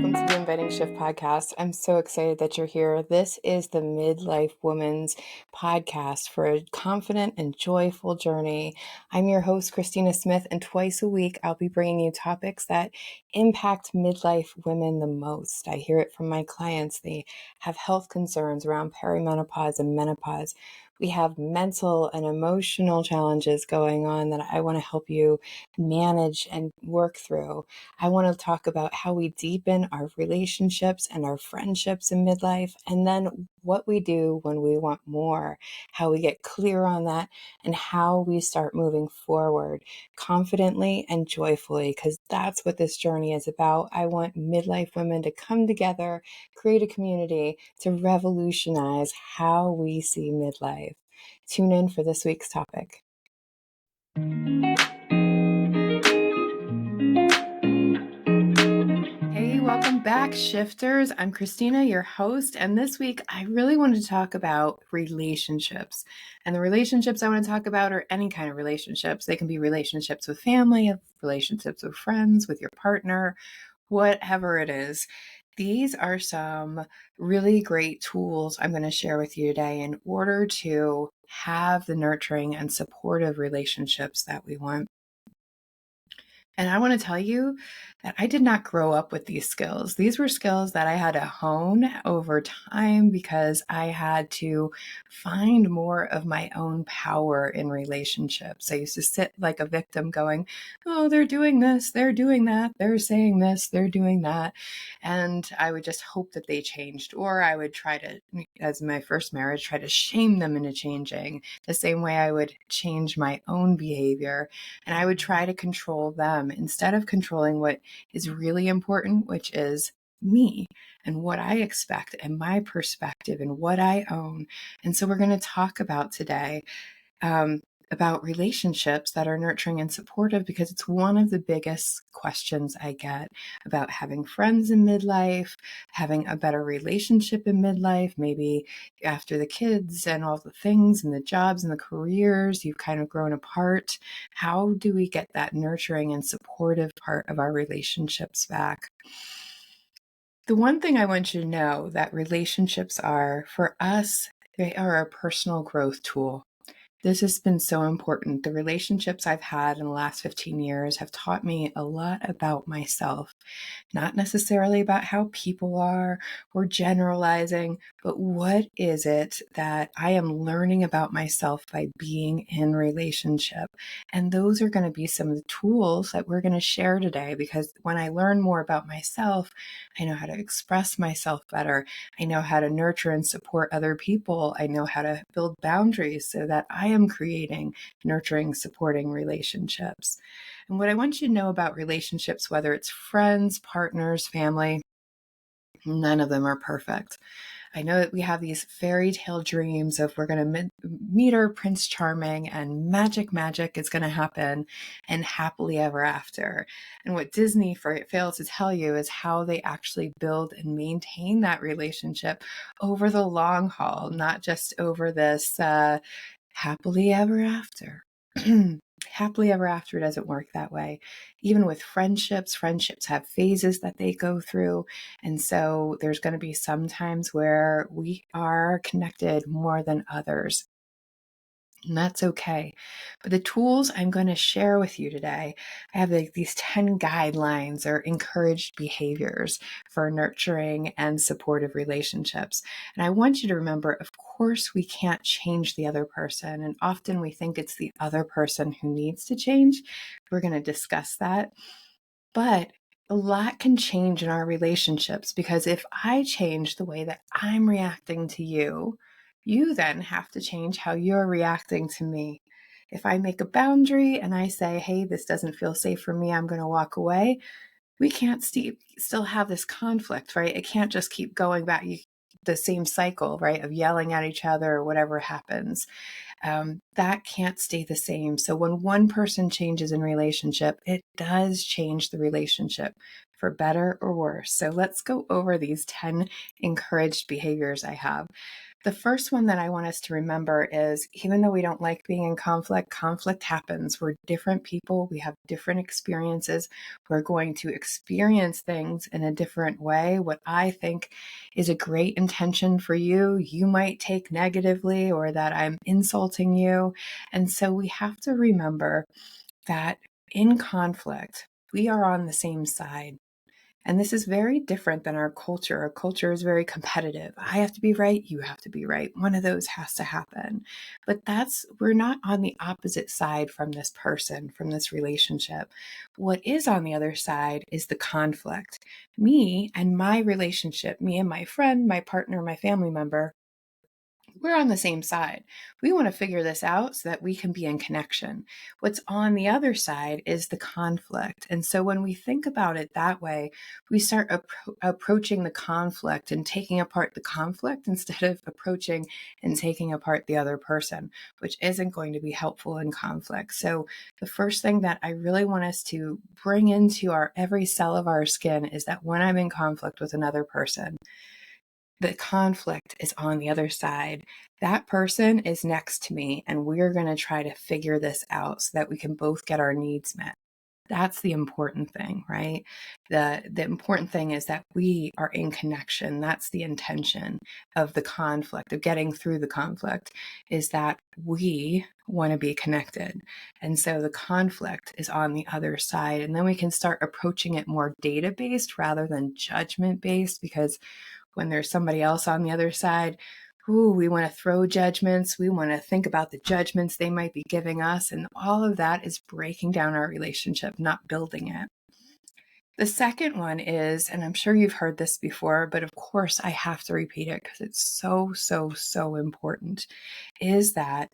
welcome to the Inviting Shift podcast. I'm so excited that you're here. This is the Midlife Woman's podcast for a confident and joyful journey. I'm your host, Christina Smith, and twice a week I'll be bringing you topics that impact midlife women the most. I hear it from my clients. They have health concerns around perimenopause and menopause. We have mental and emotional challenges going on that I want to help you manage and work through. I want to talk about how we deepen our relationships and our friendships in midlife, and then what we do when we want more, how we get clear on that, and how we start moving forward confidently and joyfully, because that's what this journey is about. I want midlife women to come together, create a community to revolutionize how we see midlife. Tune in for this week's topic. Hey, welcome back, shifters. I'm Christina, your host, and this week I really wanted to talk about relationships. And the relationships I want to talk about are any kind of relationships. They can be relationships with family, relationships with friends, with your partner, whatever it is. These are some really great tools I'm going to share with you today in order to have the nurturing and supportive relationships that we want. And I want to tell you that I did not grow up with these skills. These were skills that I had to hone over time because I had to find more of my own power in relationships. I used to sit like a victim going, oh, they're doing this, they're doing that, they're saying this, they're doing that. And I would just hope that they changed. Or I would try to, as my first marriage, try to shame them into changing the same way I would change my own behavior. And I would try to control them instead of controlling what is really important, which is me and what I expect and my perspective and what I own. And so we're going to talk about today about relationships that are nurturing and supportive, because it's one of the biggest questions I get about having friends in midlife, having a better relationship in midlife, maybe after the kids and all the things and the jobs and the careers, you've kind of grown apart. How do we get that nurturing and supportive part of our relationships back? The one thing I want you to know that relationships are, for us, they are a personal growth tool. This has been so important. The relationships I've had in the last 15 years have taught me a lot about myself, not necessarily about how people are or generalizing, but what is it that I am learning about myself by being in relationship? And those are going to be some of the tools that we're going to share today, because when I learn more about myself, I know how to express myself better. I know how to nurture and support other people. I know how to build boundaries so that I am creating nurturing, supporting relationships. And what I want you to know about relationships, whether it's friends, partners, family, none of them are perfect. I know that we have these fairy tale dreams of we're going to meet our Prince Charming and magic is going to happen and happily ever after. And what Disney fails to tell you is how they actually build and maintain that relationship over the long haul, not just over this happily ever after. Happily ever after doesn't work that way. Even with friendships have phases that they go through. And so there's going to be some times where we are connected more than others. And that's okay. But the tools I'm going to share with you today, I have these 10 guidelines or encouraged behaviors for nurturing and supportive relationships. And I want you to remember, of course, we can't change the other person. And often we think it's the other person who needs to change. We're going to discuss that. But a lot can change in our relationships, because if I change the way that I'm reacting to you, you then have to change how you're reacting to me. If I make a boundary and I say, hey, this doesn't feel safe for me, I'm going to walk away, we can't still have this conflict, right? It can't just keep going back, the same cycle, right, of yelling at each other or whatever happens. That can't stay the same. So when one person changes in relationship, it does change the relationship for better or worse. So let's go over these 10 encouraged behaviors I have. The first one that I want us to remember is, even though we don't like being in conflict, conflict happens. We're different people. We have different experiences. We're going to experience things in a different way. What I think is a great intention for you, you might take negatively, or that I'm insulting you. And so we have to remember that in conflict, we are on the same side. And this is very different than our culture. Our culture is very competitive. I have to be right. You have to be right. One of those has to happen. But we're not on the opposite side from this person, from this relationship. What is on the other side is the conflict. Me and my relationship, me and my friend, my partner, my family member, we're on the same side. We want to figure this out so that we can be in connection. What's on the other side is the conflict. And so when we think about it that way, we start approaching the conflict and taking apart the conflict instead of approaching and taking apart the other person, which isn't going to be helpful in conflict. So the first thing that I really want us to bring into our every cell of our skin is that when I'm in conflict with another person, the conflict is on the other side. That person is next to me, and we're going to try to figure this out so that we can both get our needs met. That's the important thing, right? The important thing is that we are in connection. That's the intention of the conflict, of getting through the conflict, is that we want to be connected. And so the conflict is on the other side. And then we can start approaching it more data-based rather than judgment-based, because when there's somebody else on the other side, we want to throw judgments. We want to think about the judgments they might be giving us. And all of that is breaking down our relationship, not building it. The second one is, and I'm sure you've heard this before, but of course I have to repeat it because it's so, so, so important, is that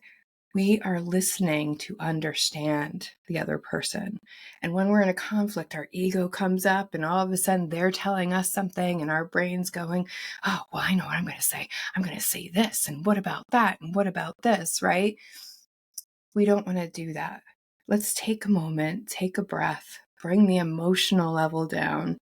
we are listening to understand the other person. And when we're in a conflict, our ego comes up and all of a sudden they're telling us something and our brain's going, oh, well, I know what I'm going to say. I'm going to say this. And what about that? And what about this? Right? We don't want to do that. Let's take a moment, take a breath, bring the emotional level down,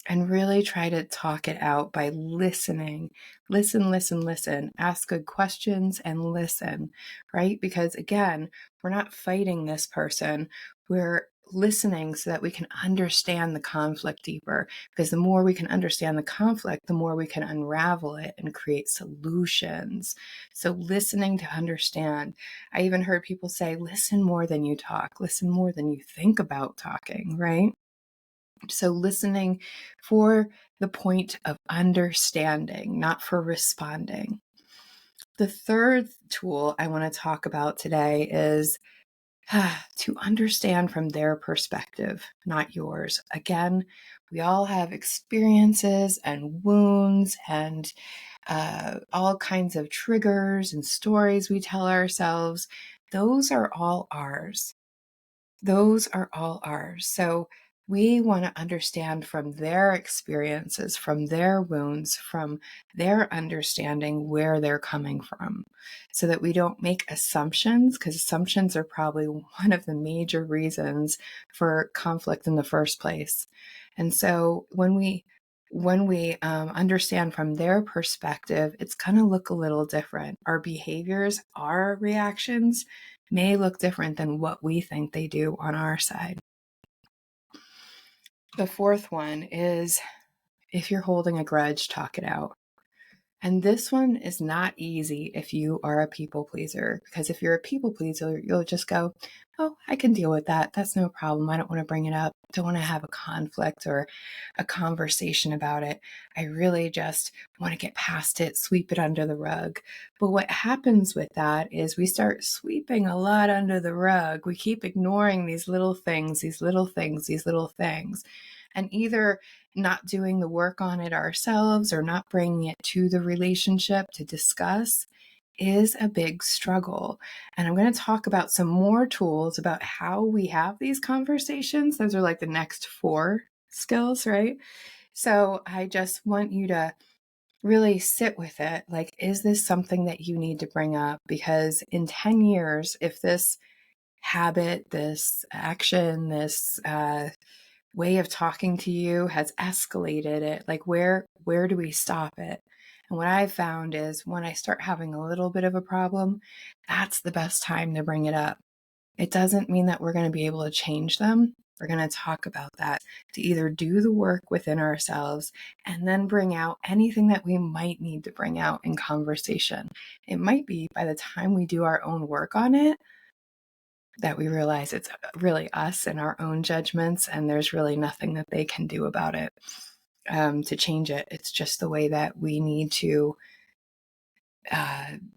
and really try to talk it out by listening. Listen, listen, listen. Ask good questions and listen, right? Because again, we're not fighting this person. We're listening so that we can understand the conflict deeper. Because the more we can understand the conflict, the more we can unravel it and create solutions. So listening to understand. I even heard people say, listen more than you talk, listen more than you think about talking, right? So listening for the point of understanding, not for responding. The third tool I want to talk about today is to understand from their perspective, not yours. Again, we all have experiences and wounds and all kinds of triggers and stories we tell ourselves. Those are all ours. Those are all ours. So we want to understand from their experiences, from their wounds, from their understanding where they're coming from, so that we don't make assumptions, because assumptions are probably one of the major reasons for conflict in the first place. And so when we understand from their perspective, it's going to look a little different. Our behaviors, our reactions may look different than what we think they do on our side. The fourth one is, if you're holding a grudge, talk it out. And this one is not easy if you are a people pleaser, because if you're a people pleaser, you'll just go, oh, I can deal with that. That's no problem. I don't want to bring it up. Don't want to have a conflict or a conversation about it. I really just want to get past it, sweep it under the rug. But what happens with that is we start sweeping a lot under the rug. We keep ignoring these little things, these little things, these little things. And either not doing the work on it ourselves or not bringing it to the relationship to discuss is a big struggle. And I'm going to talk about some more tools about how we have these conversations. Those are like the next 4 skills, right? So I just want you to really sit with it. Like, is this something that you need to bring up? Because in 10 years, if this habit, this action, this way of talking to you has escalated it, like where do we stop it? And what I've found is when I start having a little bit of a problem, that's the best time to bring it up. It doesn't mean that we're going to be able to change them. We're going to talk about that to either do the work within ourselves and then bring out anything that we might need to bring out in conversation. It might be by the time we do our own work on it that we realize it's really us and our own judgments, and there's really nothing that they can do about it to change it. It's just the way that we need to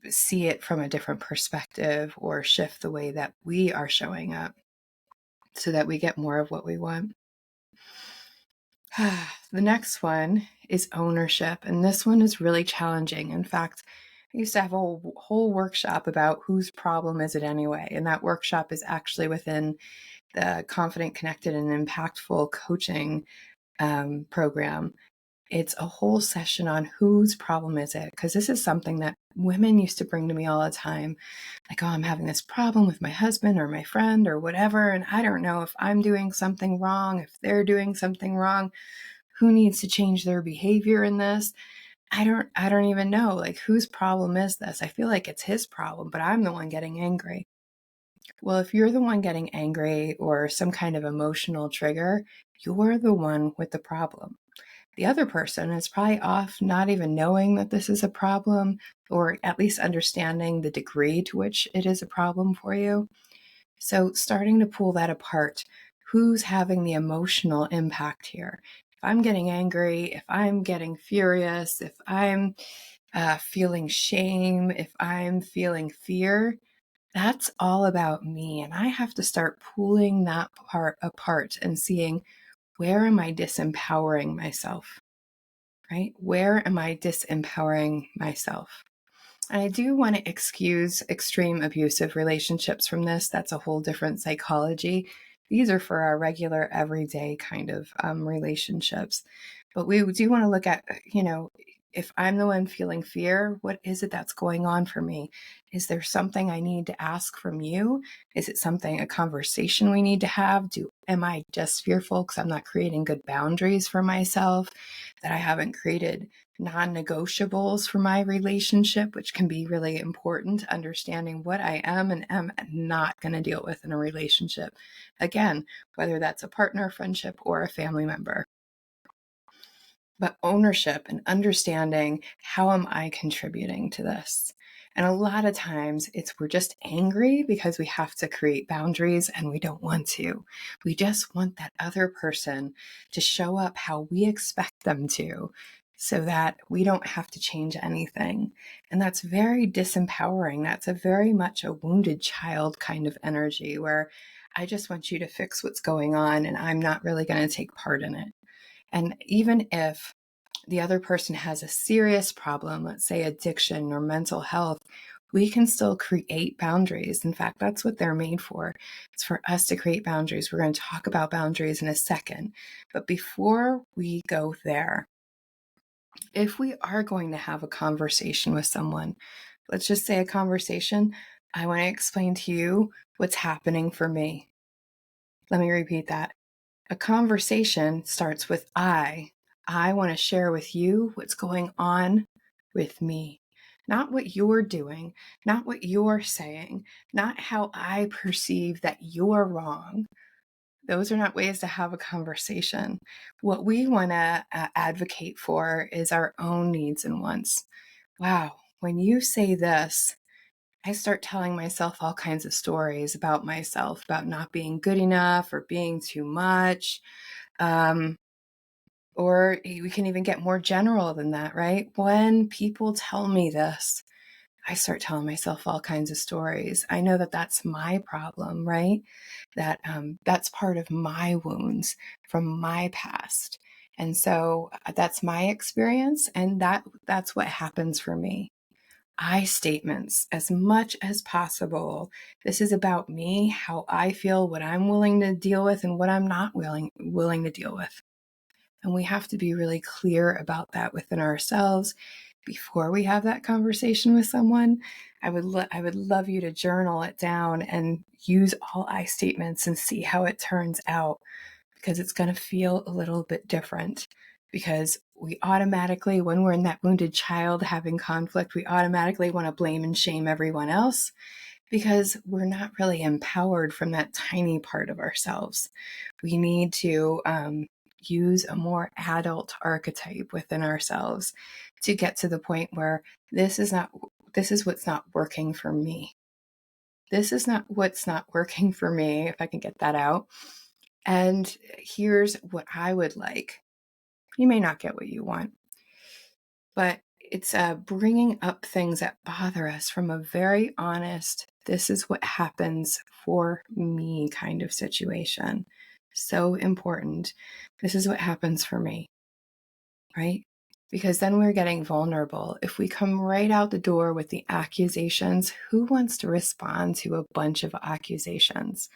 see it from a different perspective or shift the way that we are showing up so that we get more of what we want. The next one is ownership, and this one is really challenging. In fact, I used to have a whole workshop about whose problem is it anyway, and that workshop is actually within the Confident, Connected, and Impactful coaching program. It's a whole session on whose problem is it, because this is something that women used to bring to me all the time. Like, oh, I'm having this problem with my husband or my friend or whatever, and I don't know if I'm doing something wrong, if they're doing something wrong. Who needs to change their behavior in this? I don't even know. Like, whose problem is this? I feel like it's his problem, but I'm the one getting angry. Well, if you're the one getting angry or some kind of emotional trigger, you're the one with the problem. The other person is probably off not even knowing that this is a problem, or at least understanding the degree to which it is a problem for you. So starting to pull that apart, who's having the emotional impact here? If I'm getting angry, if I'm getting furious, if I'm feeling shame, if I'm feeling fear, that's all about me. And I have to start pulling that part apart and seeing, where am I disempowering myself? Right? Where am I disempowering myself? And I do want to excuse extreme abusive relationships from this. That's a whole different psychology. These are for our regular, everyday kind of relationships. But we do want to look at, if I'm the one feeling fear, what is it that's going on for me? Is there something I need to ask from you? Is it a conversation we need to have? Am I just fearful because I'm not creating good boundaries for myself, that I haven't created non-negotiables for my relationship, which can be really important, understanding what I am and am not going to deal with in a relationship. Again, whether that's a partner, friendship, or a family member. But ownership and understanding, how am I contributing to this? And a lot of times we're just angry because we have to create boundaries and we don't want to. We just want that other person to show up how we expect them to, so that we don't have to change anything. And that's very disempowering. That's a very much a wounded child kind of energy, where I just want you to fix what's going on and I'm not really going to take part in it. And even if the other person has a serious problem, let's say addiction or mental health, we can still create boundaries. In fact, that's what they're made for. It's for us to create boundaries. We're going to talk about boundaries in a second. But before we go there, if we are going to have a conversation with someone, let's just say a conversation, I want to explain to you what's happening for me. Let me repeat that. A conversation starts with I. I want to share with you what's going on with me. Not what you're doing, not what you're saying, not how I perceive that you're wrong. Those are not ways to have a conversation. What we want to advocate for is our own needs and wants. Wow, when you say this, I start telling myself all kinds of stories about myself, about not being good enough or being too much. Or we can even get more general than that, right? When people tell me this, I start telling myself all kinds of stories. I know that that's my problem, right? That's part of my wounds from my past. And so that's my experience. And that's what happens for me. I statements as much as possible. This is about me, how I feel, what I'm willing to deal with and what I'm not willing to deal with. And we have to be really clear about that within ourselves before we have that conversation with someone. I would love you to journal it down and use all I statements and see how it turns out, because it's going to feel a little bit different. Because we automatically, when we're in that wounded child having conflict, we automatically want to blame and shame everyone else because we're not really empowered from that tiny part of ourselves. We need to use a more adult archetype within ourselves to get to the point where this is what's not working for me. This is not what's not working for me, if I can get that out. And here's what I would like. You may not get what you want, but it's bringing up things that bother us from a very honest, this is what happens for me kind of situation. So important. This is what happens for me, right? Because then we're getting vulnerable. If we come right out the door with the accusations, who wants to respond to a bunch of accusations?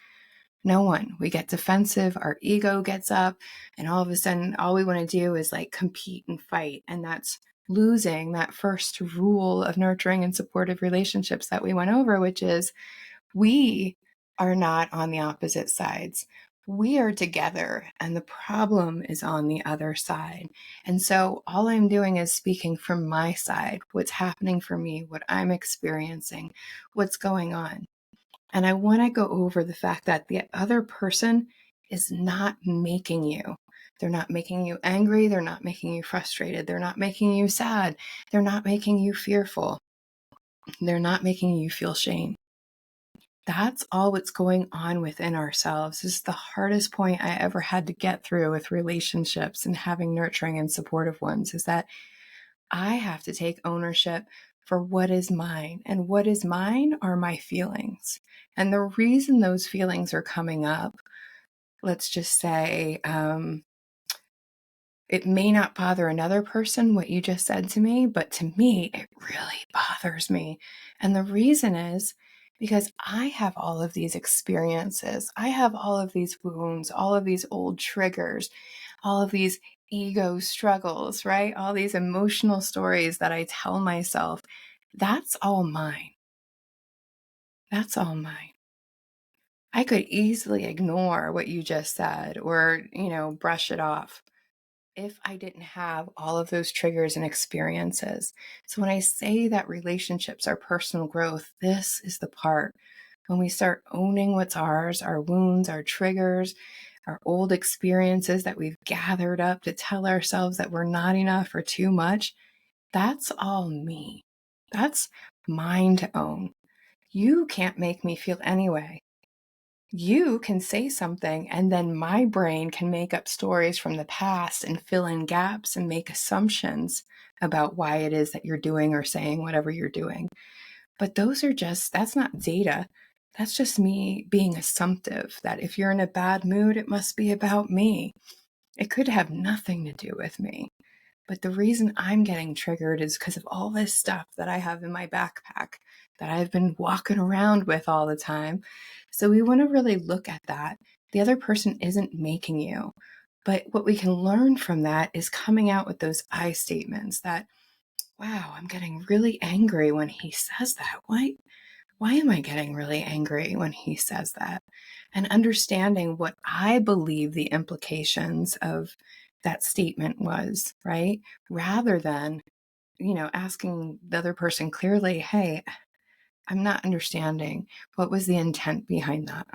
No one. We get defensive, our ego gets up, and all of a sudden, all we want to do is like compete and fight. And that's losing that first rule of nurturing and supportive relationships that we went over, which is we are not on the opposite sides. We are together, and the problem is on the other side. And so all I'm doing is speaking from my side, what's happening for me, what I'm experiencing, what's going on. And I want to go over the fact that the other person is not making you. They're not making you angry. They're not making you frustrated. They're not making you sad. They're not making you fearful. They're not making you feel shame. That's all what's going on within ourselves. This is the hardest point I ever had to get through with relationships and having nurturing and supportive ones, is that I have to take ownership for what is mine. And what is mine are my feelings. And the reason those feelings are coming up, let's just say, it may not bother another person, what you just said to me, but to me, it really bothers me. And the reason is because I have all of these experiences. I have all of these wounds, all of these old triggers, all of these ego struggles, right? All these emotional stories that I tell myself. That's all mine. That's all mine. I could easily ignore what you just said or, brush it off if I didn't have all of those triggers and experiences. So when I say that relationships are personal growth, this is the part when we start owning what's ours, our wounds, our triggers, our old experiences that we've gathered up to tell ourselves that we're not enough or too much. That's all me. That's mine to own. You can't make me feel anyway. You can say something, and then my brain can make up stories from the past and fill in gaps and make assumptions about why it is that you're doing or saying whatever you're doing. But that's not data. That's just me being assumptive that if you're in a bad mood, it must be about me. It could have nothing to do with me. But the reason I'm getting triggered is because of all this stuff that I have in my backpack that I've been walking around with all the time. So we want to really look at that. The other person isn't making you. But what we can learn from that is coming out with those I statements that, wow, I'm getting really angry when he says that. Why am I getting really angry when he says that? And understanding what I believe the implications of that statement was, right? Rather than, asking the other person clearly, hey, I'm not understanding. What was the intent behind that?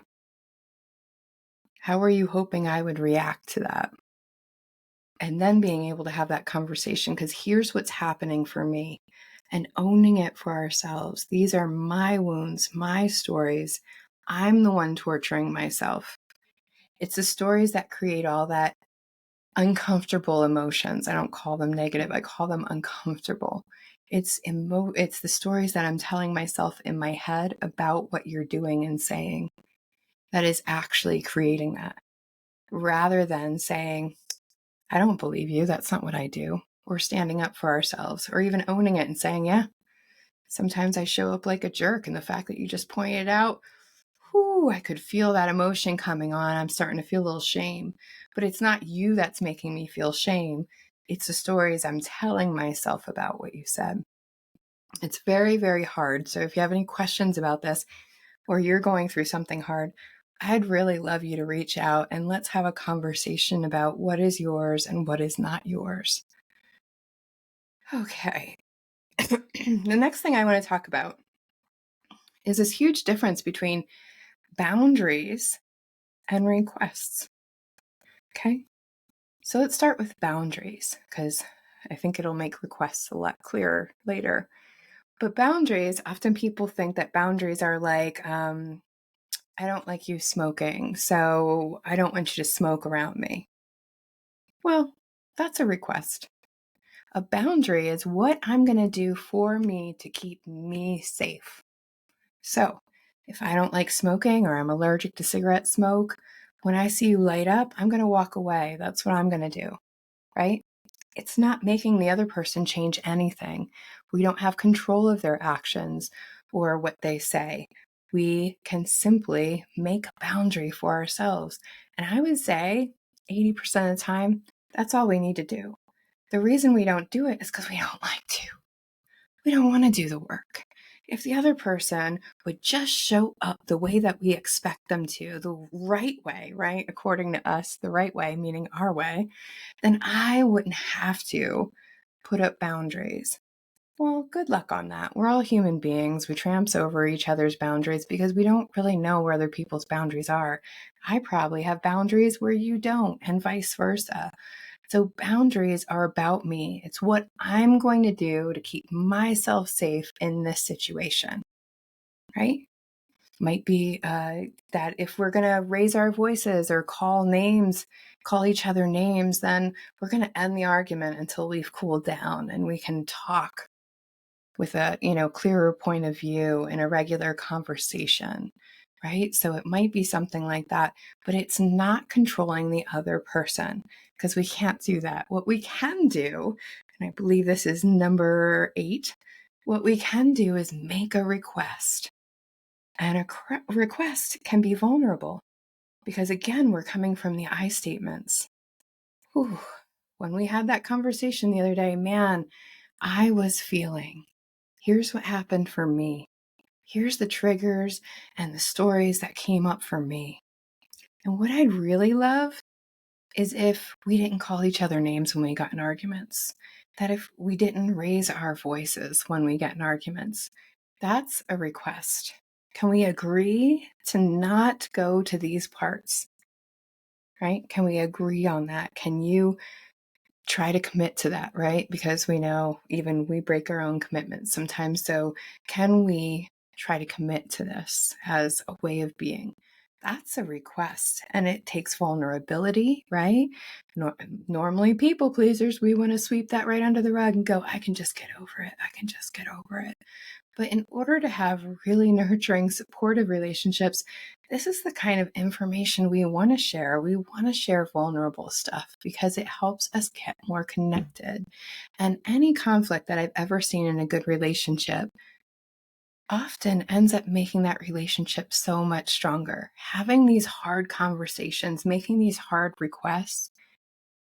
How were you hoping I would react to that? And then being able to have that conversation, because here's what's happening for me, and owning it for ourselves. These are my wounds, my stories. I'm the one torturing myself. It's the stories that create all that uncomfortable emotions. I don't call them negative. I call them uncomfortable. It's the stories that I'm telling myself in my head about what you're doing and saying that is actually creating that, rather than saying, I don't believe you. That's not what I do. Or standing up for ourselves, or even owning it and saying, yeah, sometimes I show up like a jerk. And the fact that you just pointed out, whoo, I could feel that emotion coming on. I'm starting to feel a little shame. But it's not you that's making me feel shame. It's the stories I'm telling myself about what you said. It's very, very hard. So if you have any questions about this, or you're going through something hard, I'd really love you to reach out and let's have a conversation about what is yours and what is not yours. Okay. The next thing I want to talk about is this huge difference between boundaries and requests. Okay. So let's start with boundaries because I think it'll make requests a lot clearer later. But boundaries, often people think that boundaries are like, I don't like you smoking, so I don't want you to smoke around me. Well, that's a request. A boundary is what I'm going to do for me to keep me safe. So, if I don't like smoking or I'm allergic to cigarette smoke, when I see you light up, I'm going to walk away. That's what I'm going to do, right? It's not making the other person change anything. We don't have control of their actions or what they say. We can simply make a boundary for ourselves. And I would say 80% of the time, that's all we need to do. The reason we don't do it is because we don't like to. We don't want to do the work. If the other person would just show up the way that we expect them to, the right way, right? According to us, the right way, meaning our way, then I wouldn't have to put up boundaries. Well, good luck on that. We're all human beings. We tramps over each other's boundaries because we don't really know where other people's boundaries are. I probably have boundaries where you don't, and vice versa. So boundaries are about me. It's what I'm going to do to keep myself safe in this situation, right? Might be that if we're going to raise our voices or call each other names, then we're going to end the argument until we've cooled down and we can talk with a clearer point of view in a regular conversation, right? So it might be something like that, but it's not controlling the other person because we can't do that. What we can do, and I believe this is number 8, what we can do is make a request. And a request can be vulnerable because, again, we're coming from the I statements. Whew. When we had that conversation the other day, man, I was feeling, here's what happened for me. Here's the triggers and the stories that came up for me. And what I'd really love is if we didn't call each other names when we got in arguments, that if we didn't raise our voices when we get in arguments. That's a request. Can we agree to not go to these parts? Right? Can we agree on that? Can you try to commit to that, right? Because we know even we break our own commitments sometimes. So can we try to commit to this as a way of being? That's a request, and it takes vulnerability, right? Normally people pleasers, we want to sweep that right under the rug and go, I can just get over it. I can just get over it. But in order to have really nurturing, supportive relationships, this is the kind of information we want to share. We want to share vulnerable stuff because it helps us get more connected. And any conflict that I've ever seen in a good relationship often ends up making that relationship so much stronger. Having these hard conversations, making these hard requests,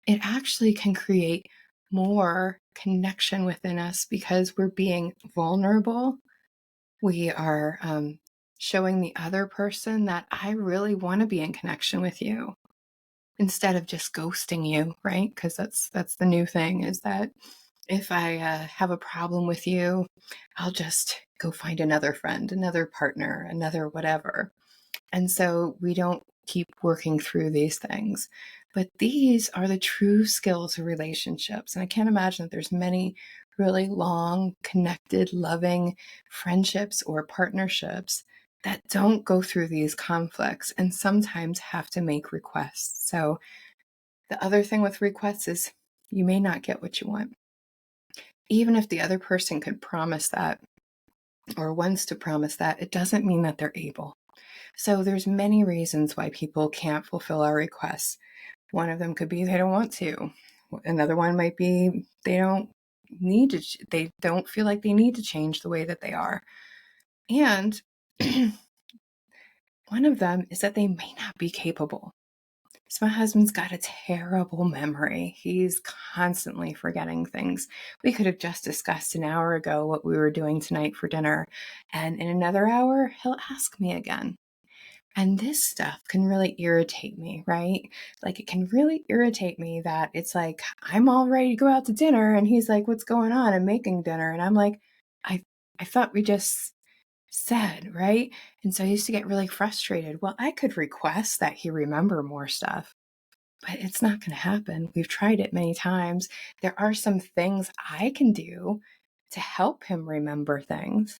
it actually can create more connection within us because we're being vulnerable. We are showing the other person that I really want to be in connection with you instead of just ghosting you, right? Because that's the new thing is that if I have a problem with you, I'll just go find another friend, another partner, another whatever. And so we don't keep working through these things. But these are the true skills of relationships. And I can't imagine that there's many really long, connected, loving friendships or partnerships that don't go through these conflicts and sometimes have to make requests. So the other thing with requests is you may not get what you want. Even if the other person could promise that or wants to promise that, it doesn't mean that they're able. So there's many reasons why people can't fulfill our requests. One of them could be they don't want to. Another one might be they don't feel like they need to change the way that they are. And one of them is that they may not be capable. So my husband's got a terrible memory. He's constantly forgetting things. We could have just discussed an hour ago what we were doing tonight for dinner. And in another hour, he'll ask me again. And this stuff can really irritate me, right? Like it can really irritate me that it's like I'm all ready to go out to dinner and he's like, "What's going on? I'm making dinner." And I'm like, "I I thought we just said, right?" And so I used to get really frustrated. Well, I could request that he remember more stuff, but it's not going to happen. We've tried it many times. There are some things I can do to help him remember things,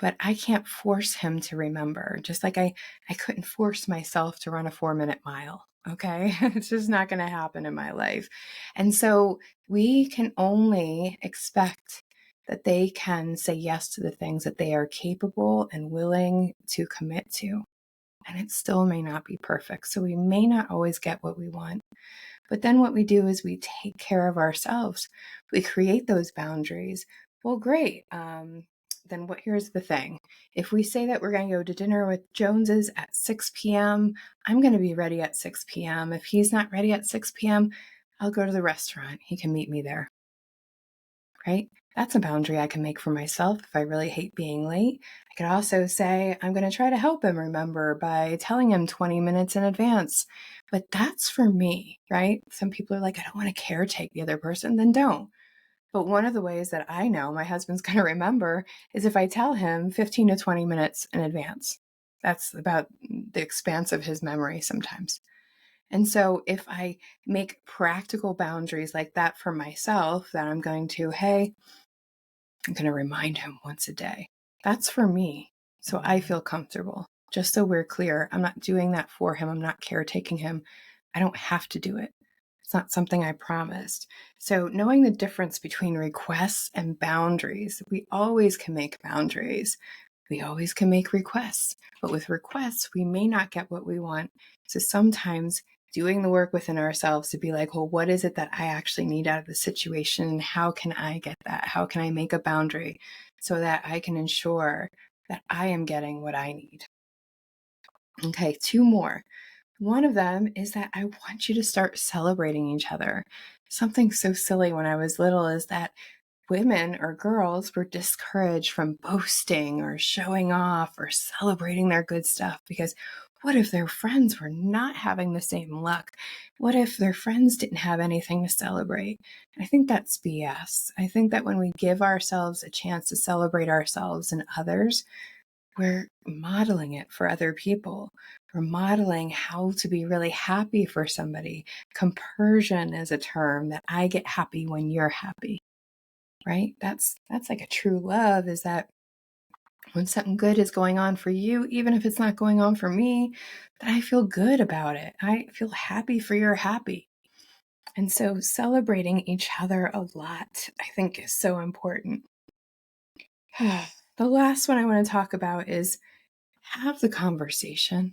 but I can't force him to remember. Just like I couldn't force myself to run a 4-minute mile. Okay. It's just not going to happen in my life. And so we can only expect that they can say yes to the things that they are capable and willing to commit to. And it still may not be perfect. So we may not always get what we want. But then what we do is we take care of ourselves. We create those boundaries. Well, great. Then what? Here's the thing. If we say that we're going to go to dinner with Joneses at 6 p.m., I'm going to be ready at 6 p.m. If he's not ready at 6 p.m., I'll go to the restaurant. He can meet me there, right? That's a boundary I can make for myself if I really hate being late. I could also say, I'm going to try to help him remember by telling him 20 minutes in advance. But that's for me, right? Some people are like, I don't want to caretake the other person, then don't. But one of the ways that I know my husband's going to remember is if I tell him 15 to 20 minutes in advance. That's about the expanse of his memory sometimes. And so if I make practical boundaries like that for myself, that I'm going to, hey, I'm going to remind him once a day. That's for me. So I feel comfortable. Just so we're clear, I'm not doing that for him. I'm not caretaking him. I don't have to do it. It's not something I promised. So knowing the difference between requests and boundaries, we always can make boundaries. We always can make requests. But with requests, we may not get what we want. So sometimes doing the work within ourselves to be like, well, what is it that I actually need out of the situation? How can I get that? How can I make a boundary so that I can ensure that I am getting what I need? Okay, 2 more. One of them is that I want you to start celebrating each other. Something so silly when I was little is that women or girls were discouraged from boasting or showing off or celebrating their good stuff because what if their friends were not having the same luck? What if their friends didn't have anything to celebrate? I think that's BS. I think that when we give ourselves a chance to celebrate ourselves and others, we're modeling it for other people. We're modeling how to be really happy for somebody. Compersion is a term that I get happy when you're happy, right? That's like a true love, is that when something good is going on for you, even if it's not going on for me, that I feel good about it. I feel happy for your happy. And so celebrating each other a lot, I think, is so important. The last one I want to talk about is have the conversation.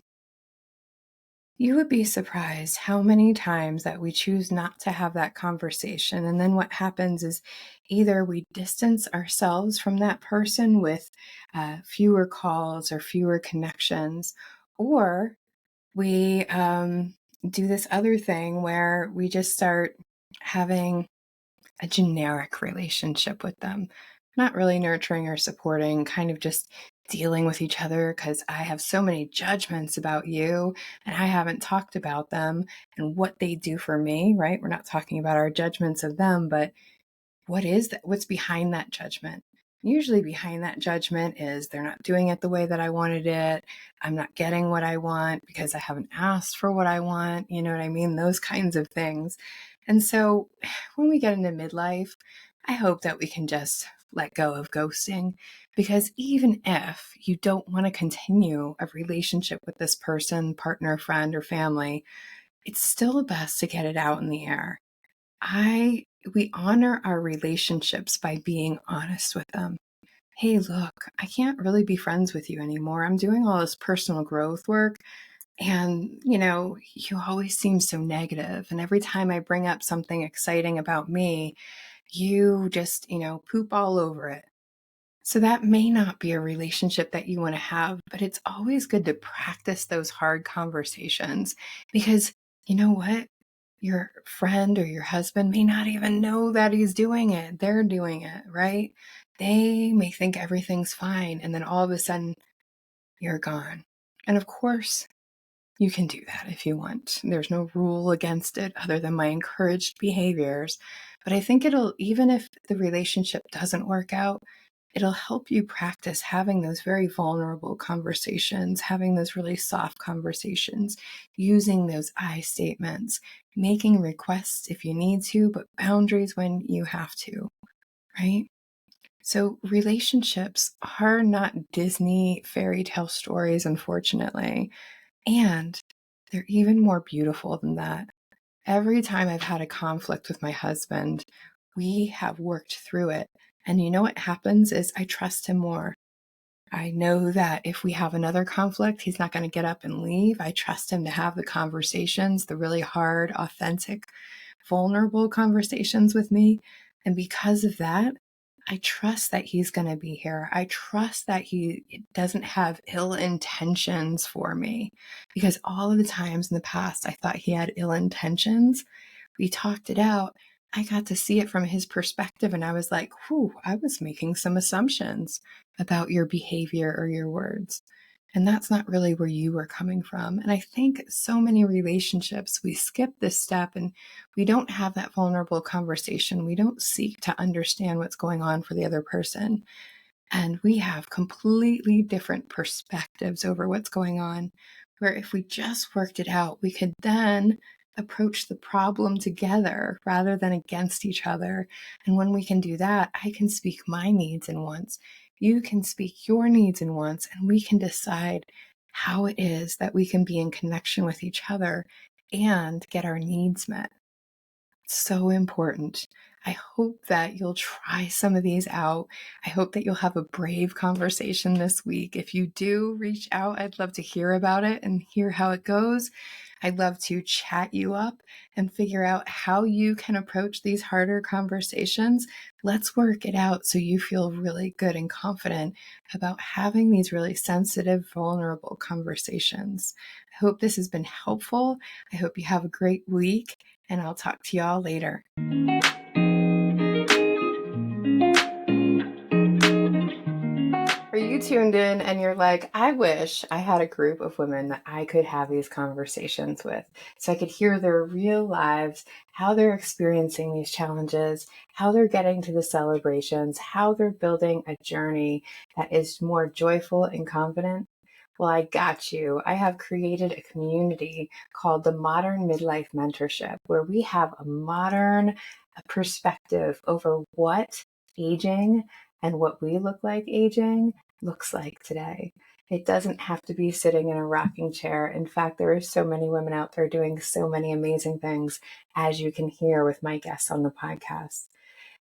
You would be surprised how many times that we choose not to have that conversation. And then what happens is either we distance ourselves from that person with fewer calls or fewer connections, or we do this other thing where we just start having a generic relationship with them, not really nurturing or supporting, kind of just dealing with each other because I have so many judgments about you and I haven't talked about them and what they do for me, right? We're not talking about our judgments of them, but what is that? What's behind that judgment? Usually behind that judgment is they're not doing it the way that I wanted it. I'm not getting what I want because I haven't asked for what I want. You know what I mean? Those kinds of things. And so when we get into midlife, I hope that we can just let go of ghosting, because even if you don't want to continue a relationship with this person, partner, friend, or family, it's still best to get it out in the air. We honor our relationships by being honest with them. Hey, look, I can't really be friends with you anymore. I'm doing all this personal growth work and, you always seem so negative. And every time I bring up something exciting about me, you just, poop all over it. So that may not be a relationship that you want to have, but it's always good to practice those hard conversations because you know what? Your friend or your husband may not even know that he's doing it. They're doing it, right? They may think everything's fine. And then all of a sudden, you're gone. And of course, you can do that if you want. There's no rule against it other than my encouraged behaviors. But I think even if the relationship doesn't work out, it'll help you practice having those very vulnerable conversations, having those really soft conversations, using those I statements, making requests if you need to, but boundaries when you have to, right? So relationships are not Disney fairy tale stories, unfortunately. And they're even more beautiful than that. Every time I've had a conflict with my husband, we have worked through it. And you know what happens is I trust him more. I know that if we have another conflict, he's not going to get up and leave. I trust him to have the conversations, the really hard, authentic, vulnerable conversations with me. And because of that, I trust that he's going to be here. I trust that he doesn't have ill intentions for me, because all of the times in the past I thought he had ill intentions. We talked it out. I got to see it from his perspective, and I was like, whew, I was making some assumptions about your behavior or your words. And that's not really where you were coming from. And I think so many relationships, we skip this step and we don't have that vulnerable conversation. We don't seek to understand what's going on for the other person. And we have completely different perspectives over what's going on, where if we just worked it out, we could then approach the problem together rather than against each other. And when we can do that, I can speak my needs and wants. You can speak your needs and wants, and we can decide how it is that we can be in connection with each other and get our needs met. So important. I hope that you'll try some of these out. I hope that you'll have a brave conversation this week. If you do reach out, I'd love to hear about it and hear how it goes. I'd love to chat you up and figure out how you can approach these harder conversations. Let's work it out so you feel really good and confident about having these really sensitive, vulnerable conversations. I hope this has been helpful. I hope you have a great week, and I'll talk to y'all later. Are you tuned in and you're like, I wish I had a group of women that I could have these conversations with so I could hear their real lives, how they're experiencing these challenges, how they're getting to the celebrations, how they're building a journey that is more joyful and confident? Well, I got you. I have created a community called the Modern Midlife Mentorship, where we have a modern perspective over what aging and what we look like aging looks like today. It doesn't have to be sitting in a rocking chair. In fact, there are so many women out there doing so many amazing things, as you can hear with my guests on the podcast.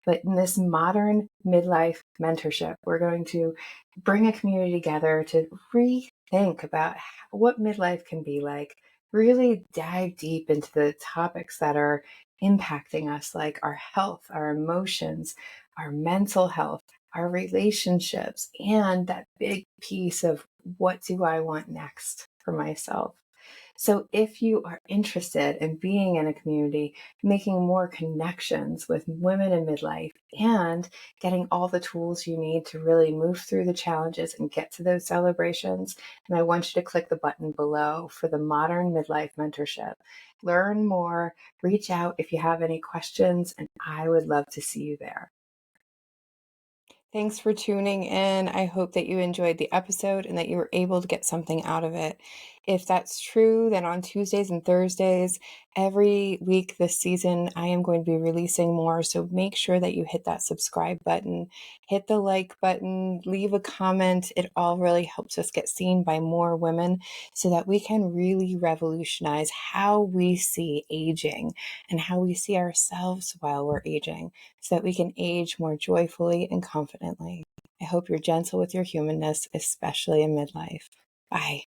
But in this modern midlife mentorship, we're going to bring a community together to rethink about what midlife can be like, really dive deep into the topics that are impacting us, like our health, our emotions, our mental health, our relationships, and that big piece of what do I want next for myself. So if you are interested in being in a community, making more connections with women in midlife, and getting all the tools you need to really move through the challenges and get to those celebrations, then I want you to click the button below for the Modern Midlife Mentorship. Learn more, reach out if you have any questions, and I would love to see you there. Thanks for tuning in. I hope that you enjoyed the episode and that you were able to get something out of it. If that's true, then on Tuesdays and Thursdays, every week this season, I am going to be releasing more. So make sure that you hit that subscribe button, hit the like button, leave a comment. It all really helps us get seen by more women so that we can really revolutionize how we see aging and how we see ourselves while we're aging, so that we can age more joyfully and confidently. I hope you're gentle with your humanness, especially in midlife. Bye.